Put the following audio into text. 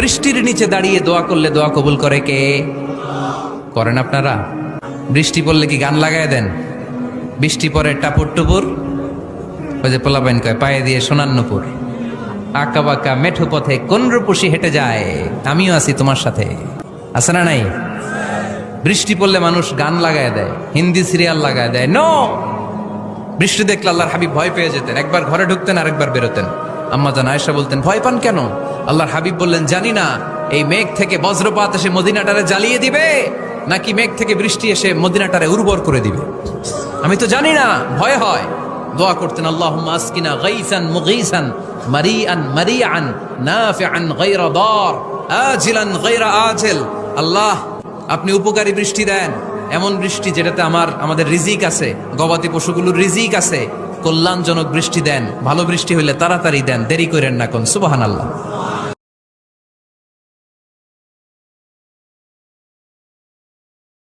বৃষ্টির নিচে দাঁড়িয়ে দোয়া করলে দোয়া কবুল করে কে? করেন আপনারা? বৃষ্টি পড়লে কি গান লাগায় দেন? বৃষ্টি পরে টাপুর টুপুর, ওই যে পোলাপাইন কয় পায়ে দিয়ে সোনান্নপুর, আঁকা বাঁকা মেঠো পথে কোন রূপসী হেঁটে যায়, আমিও আছি তোমার সাথে, আছে না নাই? বৃষ্টি পড়লে মানুষ গান লাগায় দেয়, হিন্দি সিরিয়াল লাগায় দেয়। নো, বৃষ্টি দেখলে আল্লাহর হাবিব ভয় পেয়ে যেতেন, একবার ঘরে ঢুকতেন আরেকবার বেরোতেন। আম্মা জান আয়েশা বলতেন, ভয় পান কেন? আল্লাহর হাবিব বললেন, জানি না এই মেঘ থেকে বজ্রপাত এসে মদিনাটারে জ্বালিয়ে দিবে নাকি মেঘ থেকে বৃষ্টি এসে মদিনাটারে উর্বর করে দিবে, আমি তো জানি না, ভয় হয়। দোয়া করতেন, আল্লাহুম্মা আসকিনা গাইসান মুগীসান মারিআন মারিআন নাফিআন গায়রা দার আজিলান গায়রা আজিল। আল্লাহ, আপনি উপকারী বৃষ্টি দেন, এমন বৃষ্টি যেটাতে আমাদের রিজিক আছে, গবাদি পশুগুলোর রিজিক আছে, কল্যাণজনক বৃষ্টি দেন, ভালো বৃষ্টি হইলে তাড়াতাড়ি দেন, দেরি করেন না কোন। সুবহানাল্লাহ।